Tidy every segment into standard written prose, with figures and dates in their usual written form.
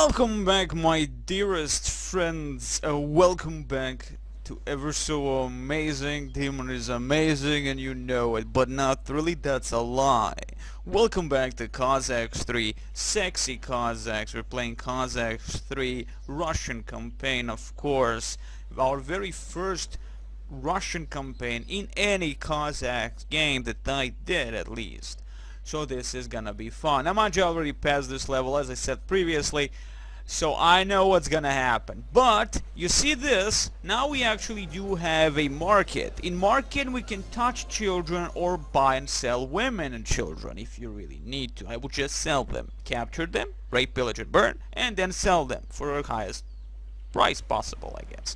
Welcome back, my dearest friends. Welcome back to Ever So Amazing. Demon is amazing and you know it, but not really, that's a lie. Welcome back to Cossacks 3, Sexy Cossacks. We're playing Cossacks 3, Russian campaign, of course. Our very first Russian campaign in any Cossacks game that I did, at least. So this is gonna be fun. Now mind you, I already passed this level, as I said previously, so I know what's gonna happen. But you see this, now we actually do have a market. In market we can touch children or buy and sell women and children if you really need to. I would just sell them, capture them, rape, pillage and burn, and then sell them for the highest price possible, I guess.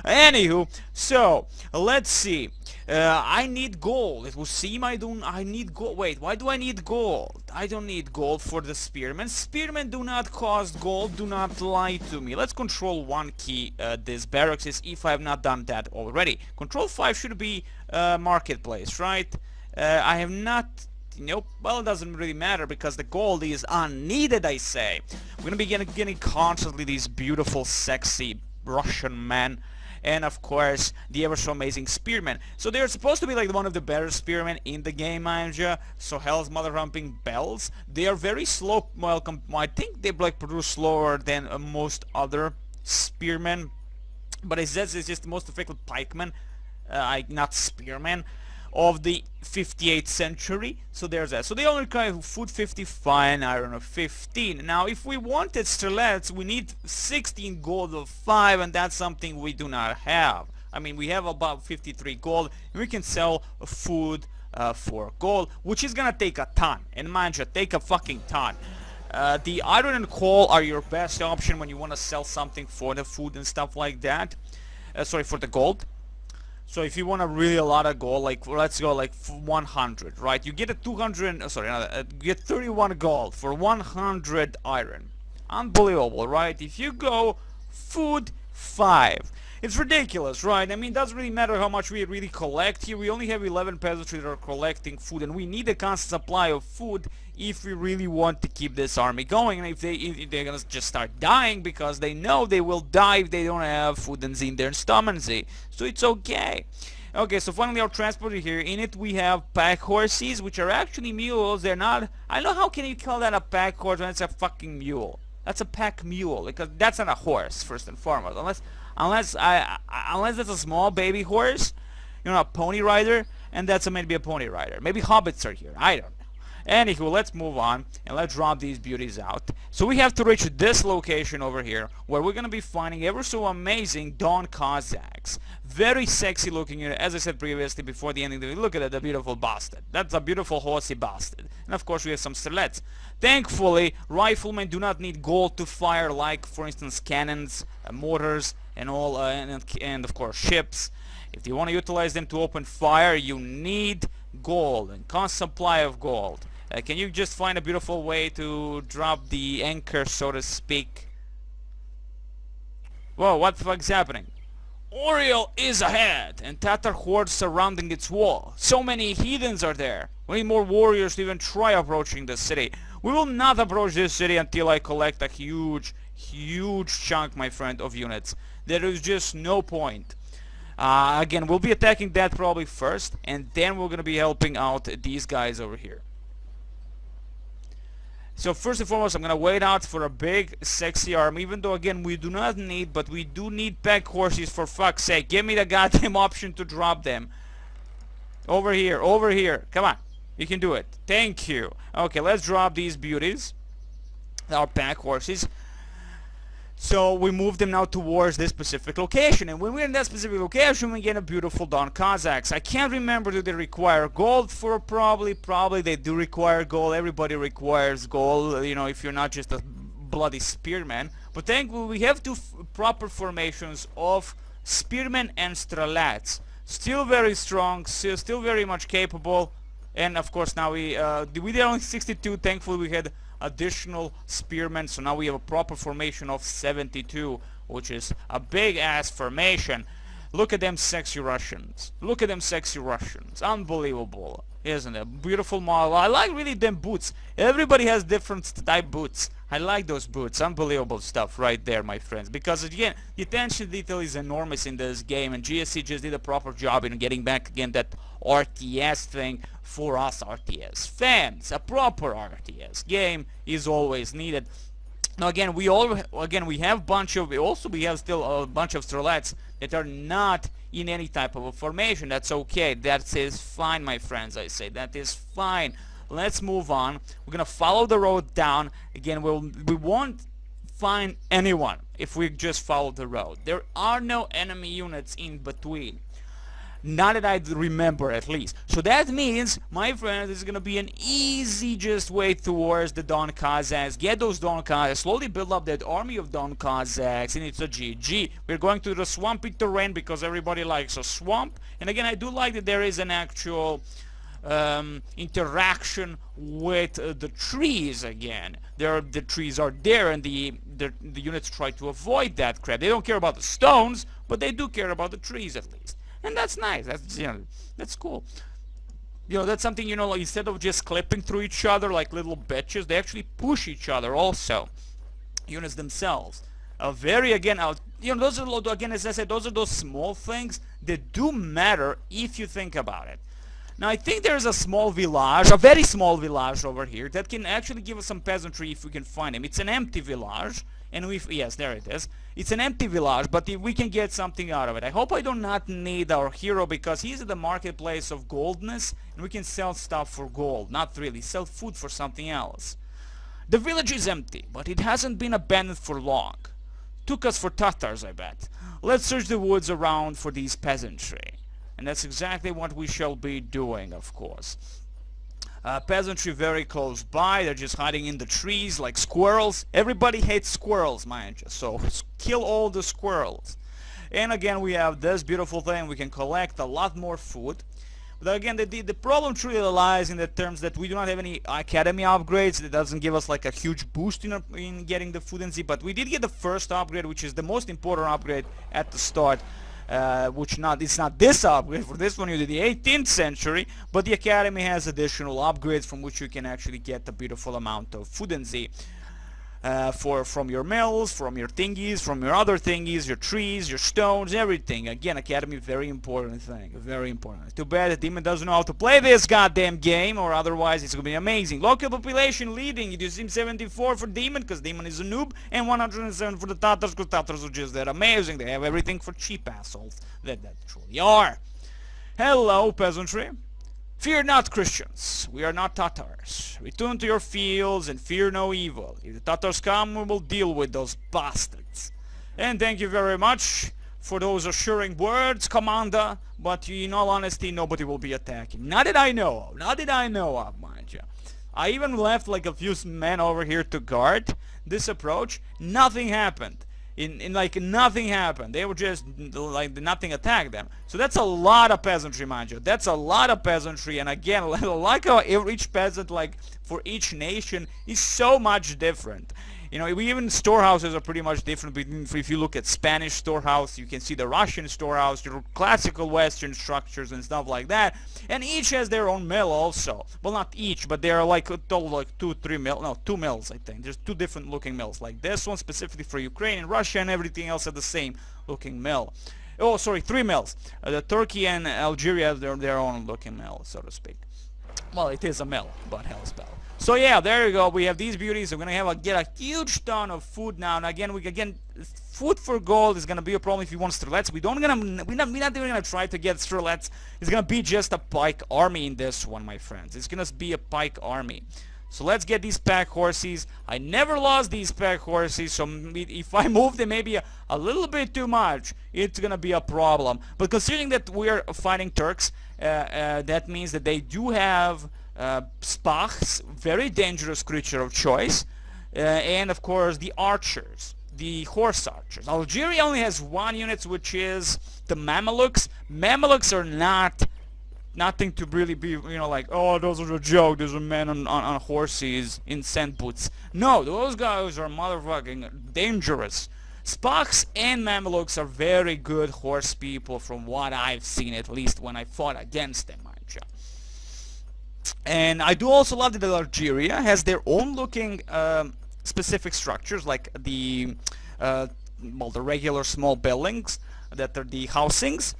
Anywho, so let's see. I need gold. It will seem I need gold. Wait, why do I need gold? I don't need gold for the spearmen. Spearmen do not cost gold. Do not lie to me. Let's control 1 key this barracks is if I have not done that already. Control 5 should be marketplace, right? I have not. Nope. Well, it doesn't really matter because the gold is unneeded, I say. We're gonna be getting constantly these beautiful, sexy Russian men. And of course the ever so amazing spearmen. So they're supposed to be like one of the better spearmen in the game, mind you. So hell's mother humping bells. They are very slow. Well, I think they like produce slower than most other spearmen. But it says it's just the most effective pikemen, not spearmen, of the 58th century. So there's that. So they only require food 55, iron of 15. Now if we wanted strelets, we need 16 gold of 5, and that's something we do not have. I mean, we have about 53 gold, and we can sell food for gold, which is gonna take a ton. And mind you, take a fucking ton. The iron and coal are your best option when you want to sell something for the food and stuff like that. Sorry, for the gold. So if you want a really a lot of gold, like let's go like 100, right? You get a 200, you get 31 gold for 100 iron. Unbelievable, right? If you go food 5, it's ridiculous, right? I mean, it doesn't really matter how much we really collect here. We only have 11 peasantry that are collecting food, and we need a constant supply of food if we really want to keep this army going. And if they're gonna just start dying because they know they will die if they don't have food and in their stomach. So it's okay. Okay, so finally our transporter here. In it we have pack horses, which are actually mules. They're not. I don't know how can you call that a pack horse when it's a fucking mule. That's a pack mule because that's not a horse first and foremost. Unless that's a small baby horse, you know, a pony rider, and that's maybe a pony rider. Maybe hobbits are here. I don't know. Anywho, let's move on and let's drop these beauties out. So we have to reach this location over here where we're gonna be finding ever so amazing Dawn Cossacks. Very sexy looking unit, as I said previously before the ending. Look at that, the beautiful bastard. That's a beautiful horsey bastard. And of course we have some strelets. Thankfully, riflemen do not need gold to fire, like for instance cannons, mortars, and all, and of course ships. If you want to utilize them to open fire, you need gold and constant supply of gold. Can you just find a beautiful way to drop the anchor, so to speak? Whoa, what the fuck's happening? Oriel is ahead, and Tatar hordes surrounding its wall. So many heathens are there. We need more warriors to even try approaching the city. We will not approach this city until I collect a huge chunk, my friend, of units. There is just no point. Again, we'll be attacking that probably first, and then we're gonna be helping out these guys over here. So first and foremost, I'm gonna wait out for a big, sexy army, even though again we do not need, but we do need pack horses, for fuck's sake. Give me the goddamn option to drop them. Over here, come on. You can do it. Thank you. Okay, let's drop these beauties, our pack horses. So we move them now towards this specific location, and when we're in that specific location we get a beautiful Dawn Cossacks. I can't remember, do they require gold for probably they do require gold. Everybody requires gold, you know, if you're not just a bloody spearman. But thankfully we have two proper formations of spearmen and strelets. Still very strong, still very much capable, and of course now we did only 62. Thankfully we had additional spearmen, so now we have a proper formation of 72, which is a big ass formation. Look at them sexy Russians. Look at them sexy Russians. Unbelievable, isn't it? Beautiful model. I like really them boots. Everybody has different type boots. I like those boots. Unbelievable stuff right there, my friends. Because again, the attention detail is enormous in this game, and GSC just did a proper job in getting back again that RTS thing for us RTS fans. A proper RTS game is always needed. Now again, we have still a bunch of Strelets that are not in any type of a formation. That's okay. That is fine, my friends. I say that is fine. Let's move on. We're gonna follow the road down. Again, we won't find anyone if we just follow the road. There are no enemy units in between. Not that I remember, at least. So that means, my friends, this is going to be an easy just way towards the Don Cossacks. Get those Don Cossacks. Slowly build up that army of Don Cossacks. And it's a GG. We're going to the swampy terrain because everybody likes a swamp. And again, I do like that there is an actual interaction with the trees again. The trees are there, and the units try to avoid that crap. They don't care about the stones, but they do care about the trees at least. And that's nice. That's, you know, that's cool. You know, that's something, you know, like, instead of just clipping through each other like little bitches, they actually push each other also. Units themselves. You know, those are, again, as I said, those are those small things that do matter if you think about it. Now, I think there's a small village, a very small village over here that can actually give us some peasantry if we can find him. It's an empty village. And yes, there it is. It's an empty village, but if we can get something out of it. I hope I do not need our hero, because he's at the marketplace of goldness, and we can sell stuff for gold. Not really, sell food for something else. The village is empty, but it hasn't been abandoned for long. Took us for Tatars, I bet. Let's search the woods around for these peasantry. And that's exactly what we shall be doing, of course. Peasantry very close by. They're just hiding in the trees like squirrels. Everybody hates squirrels, mind you, so kill all the squirrels. And again, we have this beautiful thing. We can collect a lot more food. But again, the problem truly lies in the terms that we do not have any academy upgrades. It doesn't give us like a huge boost in getting the food and Z, but we did get the first upgrade, which is the most important upgrade at the start. It's not this upgrade. For this one you did the 18th century, but the academy has additional upgrades from which you can actually get a beautiful amount of food and Z from your mills, from your thingies, from your other thingies, your trees, your stones, everything. Again, academy, very important thing, very important. Too bad the demon doesn't know how to play this goddamn game, or otherwise it's gonna be amazing. Local population leading, it seems 74 for demon because demon is a noob, and 107 for the Tatars because Tatars are just that amazing. They have everything for cheap assholes that truly are. Hello, peasantry. Fear not, Christians. We are not Tatars. Return to your fields and fear no evil. If the Tatars come, we will deal with those bastards. And thank you very much for those assuring words, Commander. But in all honesty, nobody will be attacking. Not that I know of. Not that I know of, mind you. I even left like a few men over here to guard this approach. Nothing happened. Like nothing happened. They were just like nothing attacked them. So that's a lot of peasantry, mind you. That's a lot of peasantry. And again, like how each peasant, like for each nation, is so much different. You know, even storehouses are pretty much different. If you look at Spanish storehouse, you can see the Russian storehouse, your classical Western structures and stuff like that. And each has their own mill also. Well, not each, but there are like two mills, I think. There's two different looking mills. Like this one specifically for Ukraine and Russia, and everything else at the same looking mill. Oh, sorry, 3 mills. The Turkey and Algeria have their own looking mill, so to speak. Well, it is a mill, but hell's bell. So yeah, there you go. We have these beauties. We're gonna get a huge ton of food now. And again, food for gold is gonna be a problem if you want Strelets. We're not even gonna try to get Strelets. It's gonna be just a pike army in this one, my friends. It's gonna be a pike army. So let's get these pack horses. I never lost these pack horses, so if I move them maybe a little bit too much, it's gonna be a problem. But considering that we're fighting Turks, that means that they do have Spachs, very dangerous creature of choice, and of course the archers, the horse archers. Algeria only has 1 unit, which is the Mamelukes. Mamelukes are nothing to really be, you know, like, oh, those are a joke, there's a man on horses in sand boots. No, those guys are motherfucking dangerous. Spoks and Mamelukes are very good horse people from what I've seen, at least when I fought against them, mind you. And I do also love that Algeria has their own looking specific structures, like the well, the regular small buildings that are the housings,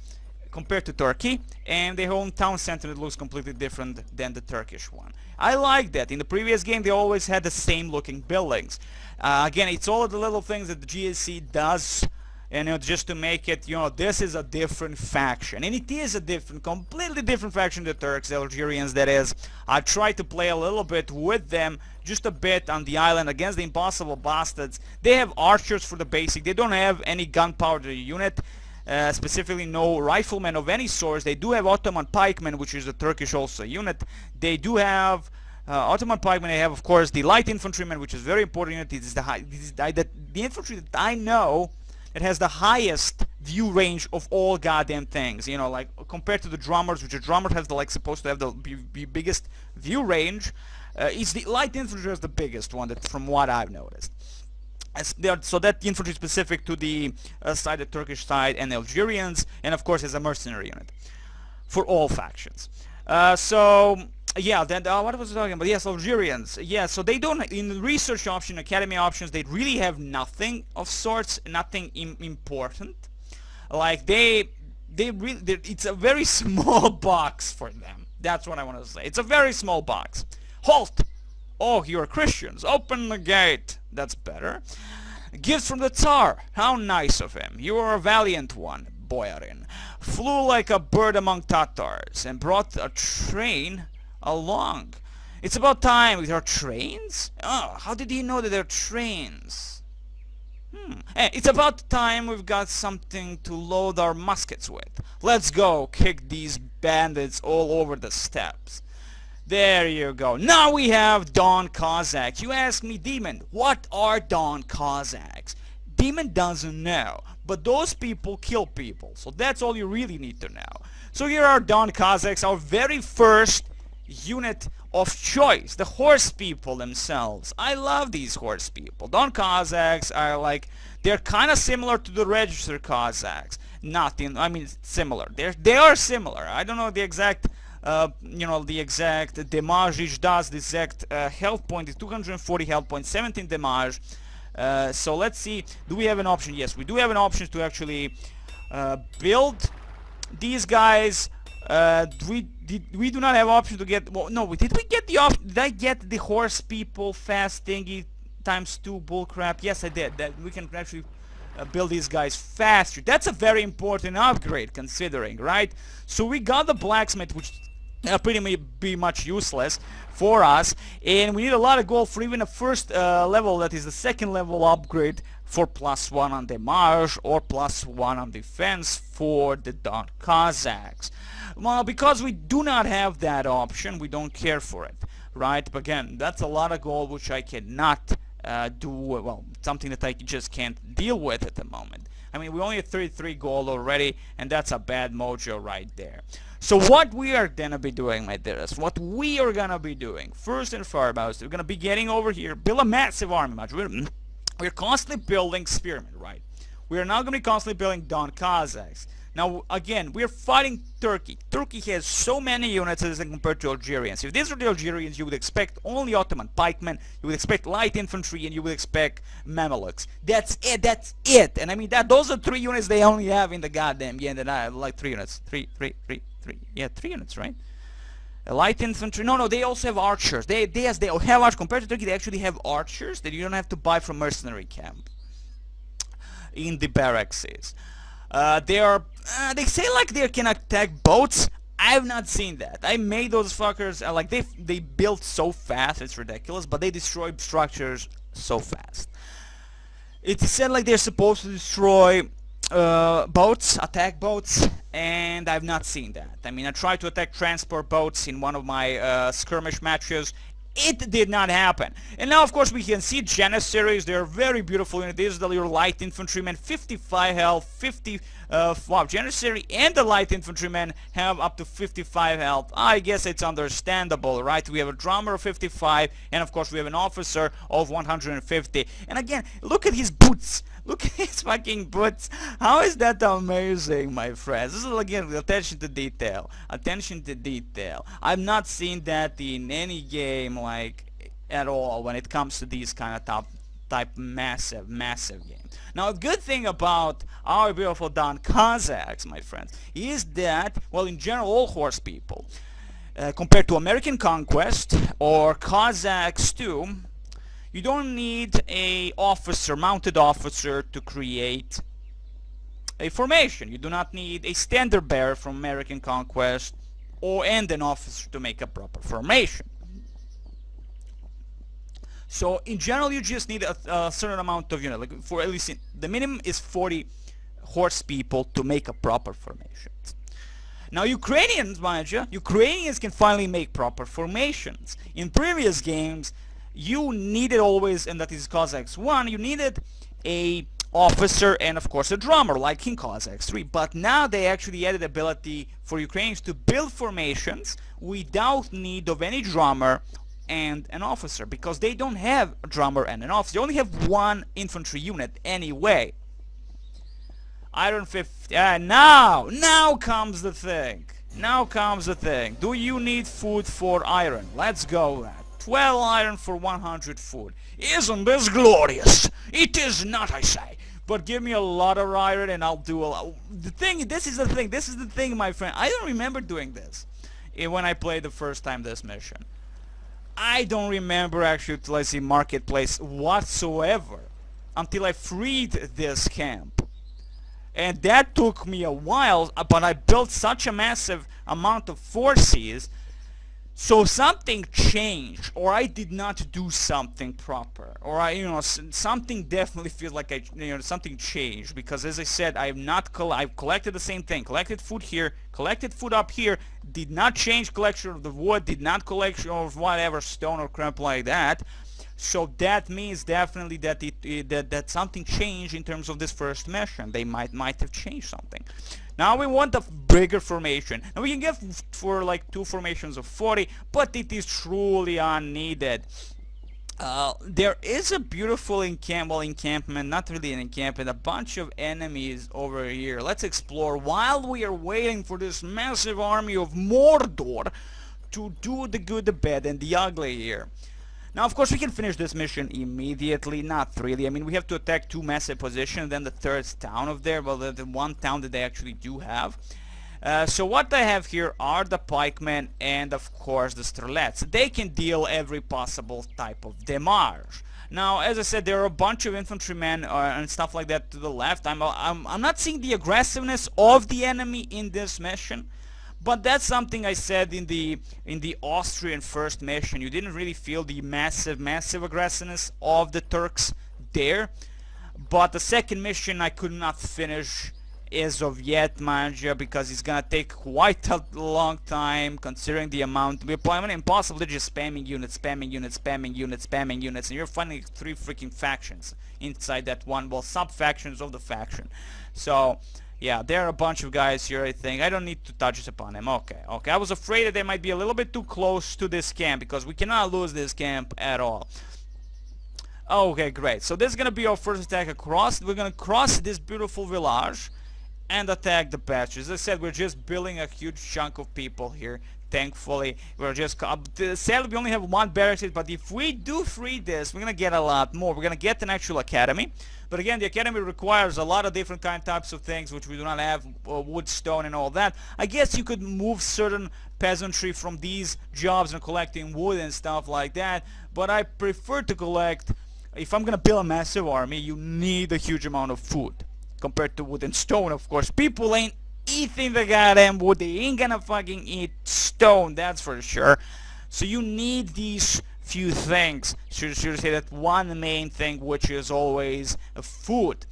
compared to Turkey, and their own town center that looks completely different than the Turkish one. I like that. In the previous game they always had the same looking buildings. Again, it's all of the little things that the GSC does, and just to make it, this is a different faction, and it is a completely different faction, the Turks, the Algerians, that is. I tried to play a little bit with them, just a bit on the island against the Impossible Bastards. They have archers for the basic, they don't have any gunpowder unit, specifically no riflemen of any sort. They do have Ottoman pikemen, which is a Turkish also unit. They do have Ottoman pikemen. They have, of course, the light infantrymen, which is very important unit. This is the infantry that I know that has the highest view range of all goddamn things. Like compared to the drummers, which the drummer has supposed to have the biggest view range. It's the light infantry has the biggest one, that from what I've noticed. So that infantry is specific to the side, the Turkish side, and the Algerians, and of course is a mercenary unit for all factions. So yeah, then what was I talking about? Yes, Algerians. Yeah, so they don't, in the research option, academy options, they really have nothing of sorts, nothing important. Like it's a very small box for them. That's what I want to say. It's a very small box. Halt! Oh, you're Christians. Open the gate. That's better. Gifts from the Tsar. How nice of him. You are a valiant one, Boyarin. Flew like a bird among Tatars and brought a train along. It's about time. With our trains? Oh, how did he know that they're trains? Hey, it's about time we've got something to load our muskets with. Let's go kick these bandits all over the steppes. There you go. Now we have Don Cossacks. You ask me, Demon, what are Don Cossacks? Demon doesn't know, but those people kill people, so that's all you really need to know. So here are Don Cossacks, our very first unit of choice, the horse people themselves. I love these horse people. Don Cossacks are they're kind of similar to the registered Cossacks. I mean, similar. They are similar. I don't know the exact the exact damage each does. The exact health point is 240 health points, 17 damage. So let's see, do we have an option? Yes, we do have an option to actually build these guys. We do not have option to get, well, no, did we get the option? Did I get the horse people fast thingy ×2 bullcrap? Yes, I did. That we can actually build these guys faster. That's a very important upgrade, considering, right? So we got the blacksmith, which pretty much useless for us, and we need a lot of gold for even a first level, that is the second level upgrade, for +1 on damage or +1 on defense for the Don Cossacks. Well, because we do not have that option, we don't care for it, right? But again, that's a lot of gold which I cannot do, well, something that I just can't deal with at the moment. I mean, we only have 33 gold already, and that's a bad mojo right there. So what we are gonna be doing, my dearest, what we are gonna be doing, first and foremost, we're gonna be getting over here, build a massive army. We're constantly building spearmen, right? We are now gonna be constantly building Don Cossacks. Now, again, we're fighting Turkey. Turkey has so many units as compared to Algerians. If these are the Algerians, you would expect only Ottoman pikemen, you would expect light infantry, and you would expect Mamelukes. That's it. And I mean, those are 3 units they only have in the goddamn game. That I have, like 3 units. 3. Yeah, 3 units, right? Light infantry. No, they also have archers. They have archers. Compared to Turkey, they actually have archers that you don't have to buy from mercenary camp in the barracks. They say they can attack boats. I have not seen that. I made those fuckers they build so fast, it's ridiculous, but they destroy structures so fast. It's said they're supposed to destroy boats, attack boats, and I've not seen that. I mean, I tried to attack transport boats in one of my skirmish matches, It did not happen. And now, of course, we can see Janissaries. They're very beautiful unit. This is your light infantrymen, 55 health, 50. Wow, Janissary and the light infantrymen have up to 55 health. I guess it's understandable, right? We have a drummer of 55, and of course we have an officer of 150. And again, look at his boots. Look at his fucking boots. How is that amazing, my friends? This is, again, attention to detail. Attention to detail. I've not seen that in any game, like, at all when it comes to these kind of type massive games. Now, a good thing about our beautiful Don Cossacks, my friends, is that, well, in general, all horse people, compared to American Conquest or Cossacks too, you don't need a officer, mounted officer, to create a formation. You do not need a standard bearer from American Conquest and an officer to make a proper formation. So in general, you just need a certain amount of unit. Like, for at least the minimum is 40 horse people to make a proper formation. Now Ukrainians, mind you, Ukrainians can finally make proper formations. In previous games, you needed always, and that is Cossacks 1, you needed a officer and of course a drummer, like in Cossacks 3. But now they actually added ability for Ukrainians to build formations without need of any drummer and an officer, because they don't have a drummer and an officer. They only have one infantry unit anyway. Iron 50. Now comes the thing. Now comes the thing. Do you need food for iron? Let's go then. 12 iron for 100 food. Isn't this glorious? It is not, I say. But give me a lot of iron and I'll do a lot. This is the thing, my friend. I don't remember doing this when I played the first time this mission. I don't remember actually utilizing Marketplace whatsoever until I freed this camp. And that took me a while, but I built such a massive amount of forces, so something changed, or I did not do something proper, or something definitely feels like something changed, because as I said, I've collected the same thing, collected food here, collected food up here, did not change collection of the wood, did not collection of whatever stone or crap like that. So that means definitely that that something changed in terms of this first mission. They might have changed something. Now we want a bigger formation. And we can get for like 2 formations of 40, but it is truly unneeded. There is a beautiful encampment, not really an encampment, a bunch of enemies over here. Let's explore while we are waiting for this massive army of Mordor to do the good, the bad, and the ugly here. Now, of course, we can finish this mission immediately. Not really. I mean, we have to attack 2 massive positions, then the 3rd town of there. Well, the one town that they actually do have. So what I have here are the pikemen and, of course, the strelets. They can deal every possible type of damage. Now, as I said, there are a bunch of infantrymen and stuff like that to the left. I'm not seeing the aggressiveness of the enemy in this mission. But that's something I said in the Austrian first mission. You didn't really feel the massive aggressiveness of the Turks there. But the second mission I could not finish as of yet, mind you, because it's gonna take quite a long time considering the amount. We're playing impossible to just spamming units, and you're finding 3 freaking factions inside that one, well, sub-factions of the faction. So yeah, there are a bunch of guys here, I think. I don't need to touch upon them. Okay. I was afraid that they might be a little bit too close to this camp, because we cannot lose this camp at all. Okay, great. So this is going to be our first attack across. We're going to cross this beautiful village and attack the patches. As I said, we're just building a huge chunk of people here. Thankfully, we're just... sadly, we only have 1 barracks, but if we do free this, we're going to get a lot more. We're going to get an actual academy. But again, the academy requires a lot of different types of things, which we do not have, wood, stone, and all that. I guess you could move certain peasantry from these jobs and collecting wood and stuff like that. But I prefer to collect... If I'm going to build a massive army, you need a huge amount of food. Compared to wood and stone, of course. People ain't eating the goddamn wood. They ain't gonna fucking eat stone, that's for sure. So you need these few things. Should say that one main thing, which is always food.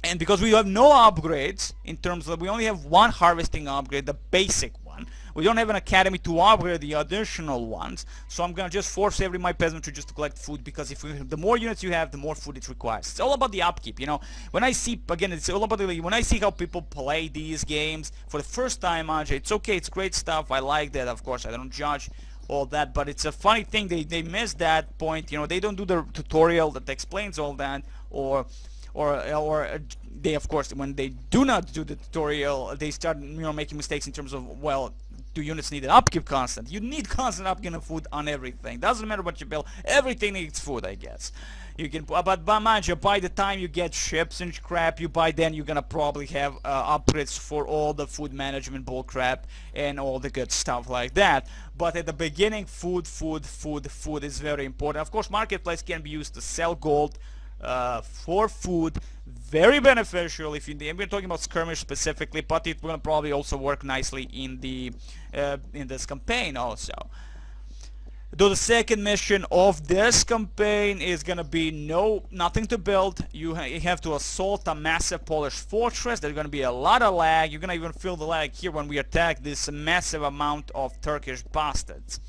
And because we have no upgrades, in terms of, we only have 1 harvesting upgrade, the basic one, We don't have an academy to upgrade the additional ones, so I'm gonna just force every my peasantry just to collect food, because if the more units you have, the more food it requires. It's all about the upkeep, you know. When I see, again, it's all about when I see how people play these games for the first time, it's okay, it's great stuff, I like that, of course, I don't judge all that, but it's a funny thing, they miss that point, you know. They don't do the tutorial that explains all that, or they, of course, when they do not do the tutorial, they start, you know, making mistakes in terms of, well, do units need an upkeep constant? You need constant upkeep of food on everything. Doesn't matter what you build, everything needs food, I guess. You can, but mind you, by the time you get ships and crap, by then you're gonna probably have upgrades for all the food management bull crap and all the good stuff like that. But at the beginning, food is very important. Of course, marketplace can be used to sell gold for food. Very beneficial if we're talking about skirmish specifically, but it will probably also work nicely in the in this campaign also. Though the second mission of this campaign is gonna be nothing to build. You have to assault a massive Polish fortress. There's gonna be a lot of lag. You're gonna even feel the lag here when we attack this massive amount of Turkish bastards.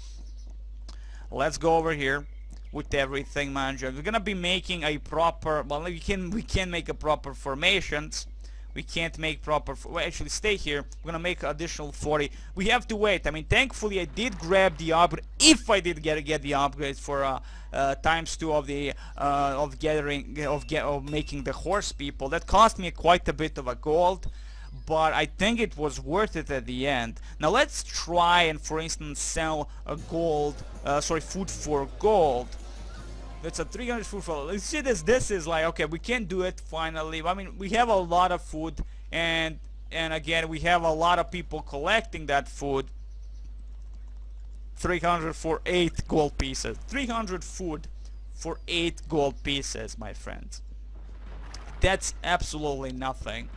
Let's go over here with everything, man. We're gonna be making a proper, well, we can make a proper formations. We can't make proper, well, actually stay here. We're gonna make additional 40. We have to wait. I mean, thankfully I did grab the upgrade. If I did get the upgrades for ×2 of the of making the horse people, that cost me quite a bit of a gold, but I think it was worth it at the end. Now let's try and, for instance, sell a food for gold. That's a 300 food for. Let's see this. This is like, okay, we can do it finally. I mean, we have a lot of food, and again, we have a lot of people collecting that food. 300 for 8 gold pieces. 300 food for 8 gold pieces, my friends. That's absolutely nothing.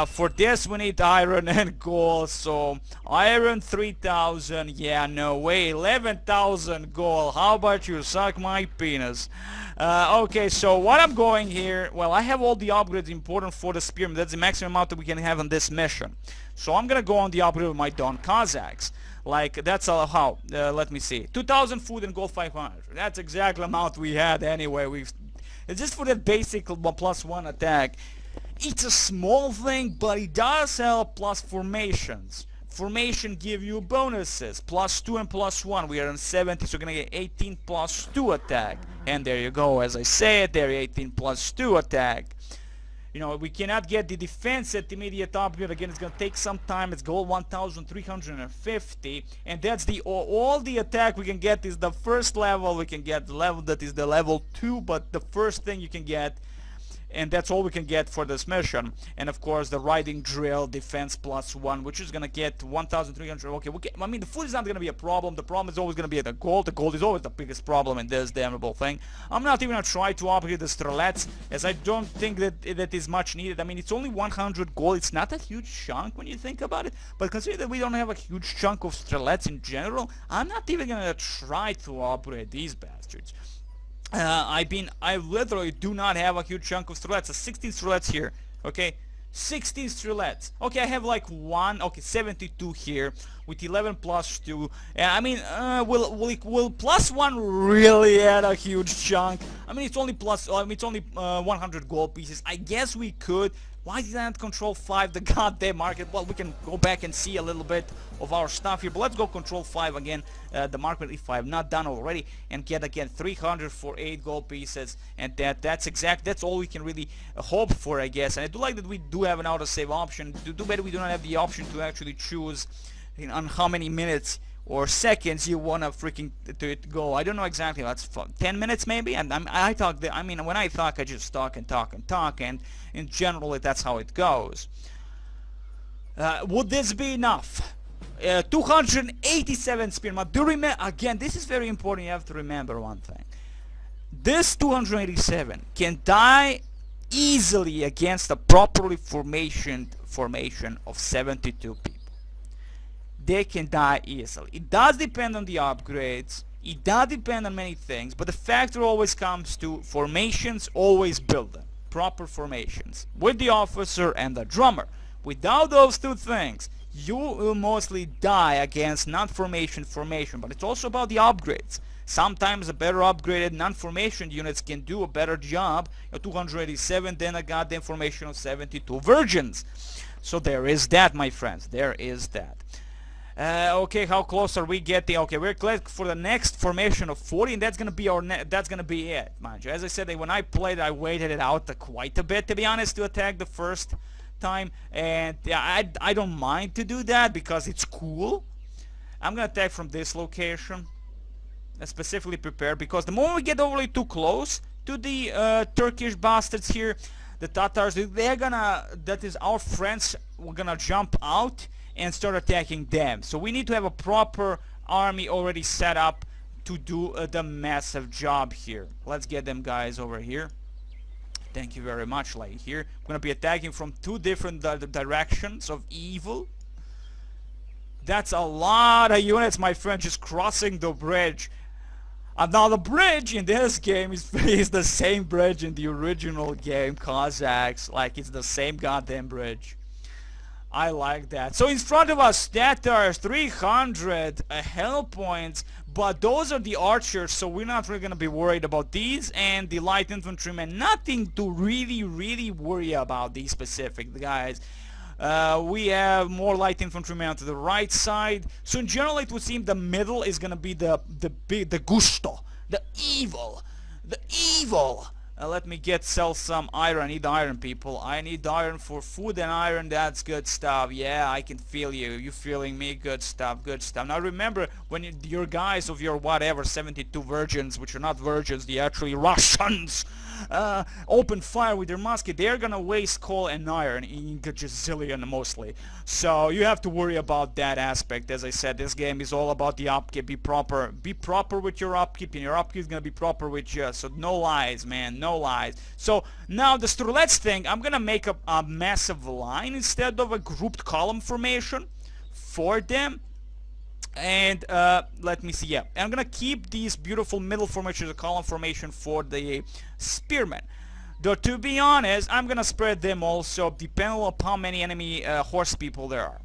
For this we need iron and gold, so iron 3,000, yeah, no way, 11,000 gold. How about you suck my penis? Okay, so what I'm going here, well, I have all the upgrades important for the spearman. That's the maximum amount that we can have on this mission. So I'm gonna go on the upgrade with my Don Cossacks. Like, that's how, let me see, 2,000 food and gold 500. That's exactly the amount we had anyway. It's just for that basic +1 attack. It's a small thing, but it does help. Plus formations. Formation give you bonuses. +2 and +1. We are on 70, so we're gonna get 18 +2 attack. And there you go. As I said, there 18 +2 attack. You know, we cannot get the defense at immediate upgrade. Again, it's gonna take some time. It's gold 1,350, and that's the all the attack we can get is the first level. We can get the level that is the level 2, but the first thing you can get. And that's all we can get for this mission. And of course the riding drill defense +1, which is gonna get 1,300. Okay, I mean, the food is not gonna be a problem. The problem is always gonna be the gold. The gold is always the biggest problem in this damnable thing. I'm not even gonna try to upgrade the strelets, as I don't think that is much needed. I mean, it's only 100 gold. It's not a huge chunk when you think about it, but consider that we don't have a huge chunk of strelets in general. I'm not even gonna try to upgrade these bastards. I literally do not have a huge chunk of strelets. 16 strelets here, okay? 16 strelets. Okay, I have like 72 here with 11 +2. I mean, will +1 really add a huge chunk? I mean, it's only 100 gold pieces. I guess we could. Why did I not control 5 the goddamn market? Well, we can go back and see a little bit of our stuff here, but let's go control 5 again, the market if I have not done already, and get again 300 for 8 gold pieces, and that's all we can really hope for, I guess. And I do like that we do have an autosave option. Too bad we do not have the option to actually choose on how many minutes or seconds you wanna freaking to go. I don't know exactly. That's 10 minutes maybe. And I talk. I mean, when I talk, I just talk and talk and talk. And in general, that's how it goes. Would this be enough? 287 spearmen. Do remember again? This is very important. You have to remember one thing. This 287 can die easily against a properly formation of 72 people. They can die easily. It does depend on the upgrades. It does depend on many things, but the factor always comes to formations. Always build them. Proper formations with the officer and the drummer. Without those two things, you will mostly die against non-formation formation, but it's also about the upgrades. Sometimes the better upgraded non-formation units can do a better job at 287 than a goddamn formation of 72 virgins. So there is that, my friends. There is that. Okay, how close are we getting? Okay, we're glad for the next formation of 40, and that's gonna be our that's gonna be it, mind you. As I said, when I played, I waited it out quite a bit, to be honest, to attack the first time, and yeah, I don't mind to do that because it's cool. I'm gonna attack from this location. Specifically prepared, because the moment we get overly too close to the Turkish bastards here, the Tatars, they're gonna, that is our friends, we're gonna jump out and start attacking them. So we need to have a proper army already set up to do the massive job here. Let's get them guys over here. Thank you very much. Like here, I'm gonna be attacking from two different directions of evil. That's a lot of units, my friend, just crossing the bridge. And now the bridge in this game is the same bridge in the original game, Cossacks. Like, it's the same goddamn bridge. I like that. So in front of us, Tatars, 300 hell points, but those are the archers, so we're not really going to be worried about these, and the light infantrymen, nothing to really worry about, these specific guys. We have more light infantrymen on to the right side. So in general, it would seem the middle is gonna be the gusto, the evil. Let me sell some iron. I need iron, people. I need iron for food and iron. That's good stuff. Yeah, I can feel you. You feeling me? Good stuff. Good stuff. Now remember, when your guys of your whatever 72 virgins, which are not virgins, they're actually Russians, open fire with their musket, they're gonna waste coal and iron in gazillion mostly. So you have to worry about that aspect. As I said, this game is all about the upkeep. Be proper with your upkeep, and your upkeep is gonna be proper with you. So no lies, man, no lies. So now the Strelets thing, I'm gonna make a massive line instead of a grouped column formation for them. And let me see, yeah, I'm gonna keep these beautiful middle formations, a column formation for the spearmen. Though to be honest, I'm gonna spread them also depending on how many enemy horse people there are.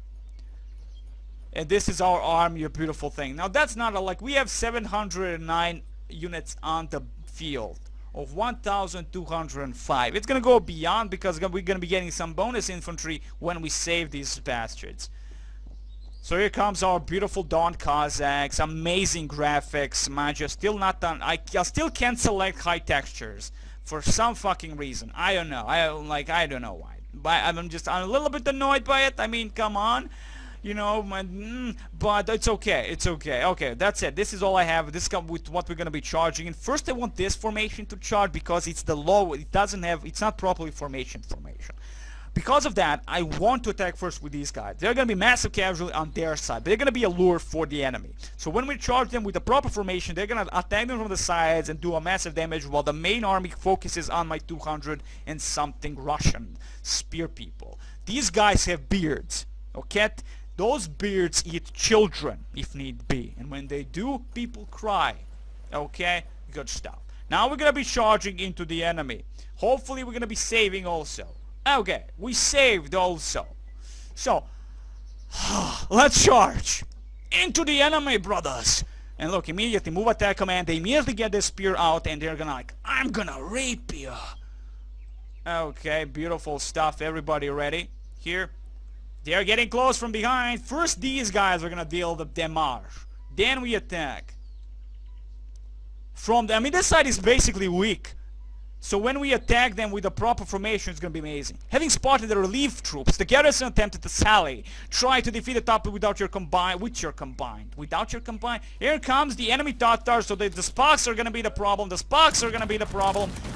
And this is our army, a beautiful thing. Now that's not like we have 709 units on the field of 1,205. It's gonna go beyond because we're gonna be getting some bonus infantry when we save these bastards. So here comes our beautiful Dawn Cossacks, amazing graphics, mind you, still not done. I still can't select high textures for some fucking reason. I don't know. I don't know why. But I'm a little bit annoyed by it. I mean, come on, you know. But it's okay. It's okay. Okay, that's it. This is all I have. This comes with what we're gonna be charging. And first, I want this formation to charge because it's the low. It doesn't have. It's not properly formation. Because of that, I want to attack first with these guys. They're going to be massive casualty on their side, but they're going to be a lure for the enemy. So when we charge them with the proper formation, they're going to attack them from the sides and do a massive damage while the main army focuses on my 200 and something Russian spear people. These guys have beards, okay? Those beards eat children, if need be. And when they do, people cry, okay? Good stuff. Now we're going to be charging into the enemy. Hopefully we're going to be saving also. Okay, we saved also. So, let's charge into the enemy, brothers. And look, immediately move attack command. They immediately get their spear out and they're gonna like, I'm gonna rape you. Okay, beautiful stuff. Everybody ready? Here. They're getting close from behind. First these guys are gonna deal the damage. Then we attack. I mean, this side is basically weak. So when we attack them with the proper formation, it's going to be amazing. Having spotted the relief troops, the garrison attempted to sally. Try to defeat the Tatars without your combined. Here comes the enemy Tatars, so the Sparks are going to be the problem.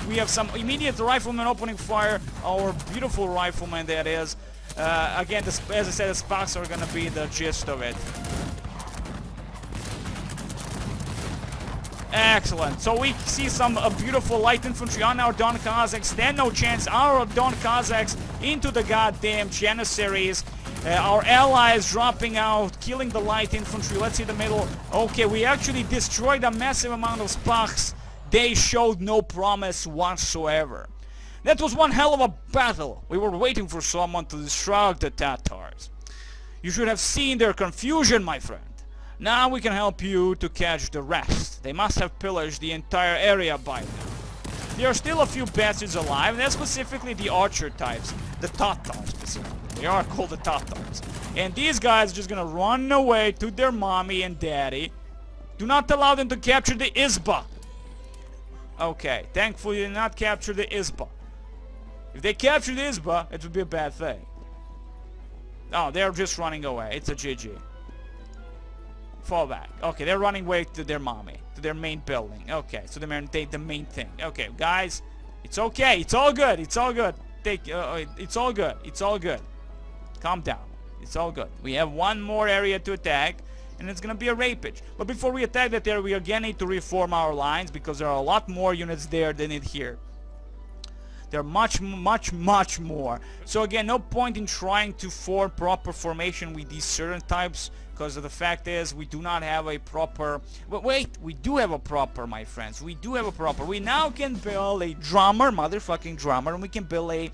We have some immediate riflemen opening fire. Our beautiful riflemen, that is. Again, as I said, the Sparks are going to be the gist of it. Excellent. So we see some beautiful light infantry on our Don Cossacks. Stand no chance. Our Don Cossacks into the goddamn Janissaries. Our allies dropping out, killing the light infantry. Let's see the middle. Okay, we actually destroyed a massive amount of Sparks. They showed no promise whatsoever. That was one hell of a battle. We were waiting for someone to destroy the Tatars. You should have seen their confusion, my friend. Now we can help you to catch the rest. They must have pillaged the entire area by now. There are still a few bastards alive, and that's specifically the archer types. The Tatars, specifically. They are called the Tatars. And these guys are just gonna run away to their mommy and daddy. Do not allow them to capture the Izba. Okay, thankfully they did not capture the Izba. If they capture the Izba, it would be a bad thing. Oh, they're just running away. It's a GG. Fall back. Okay, they're running away to their mommy, to their main building. Okay, so the main thing. Okay, guys, it's okay. It's all good. It's all good. It's all good. It's all good. Calm down. It's all good. We have one more area to attack, and it's gonna be a rapage. But before we attack that area, we again need to reform our lines because there are a lot more units there than it here. There are much more. So again, no point in trying to form proper formation with these certain types, because the fact is we do not have a proper... Wait, we do have a proper, my friends. We do have a proper. We now can build a drummer, motherfucking drummer, and we can build a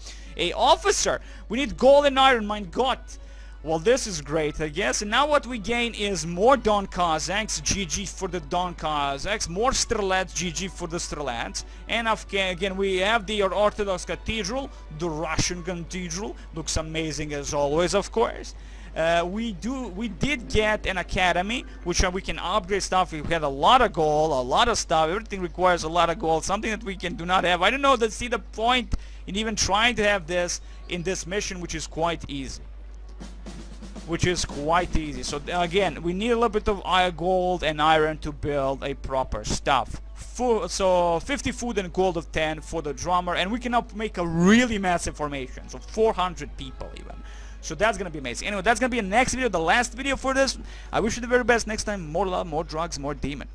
officer. We need gold and iron, mein Gott. Well, this is great, I guess. And now what we gain is more Don Cossacks, GG for the Don Cossacks, more Strelets, GG for the Strelets. And again, we have the Orthodox Cathedral, the Russian Cathedral. Looks amazing as always, of course. We did get an academy, which we can upgrade stuff. We had a lot of gold, a lot of stuff. Everything requires a lot of gold, something that we do not have. I don't know, see the point in even trying to have this in this mission, which is quite easy. So again, we need a little bit of gold and iron to build a proper stuff. So 50 food and gold of 10 for the drummer, and we can now make a really massive formation, so 400 people even. So that's gonna be amazing. Anyway, that's gonna be the next video, the last video for this. I wish you the very best. Next time, more love, more drugs, more demon.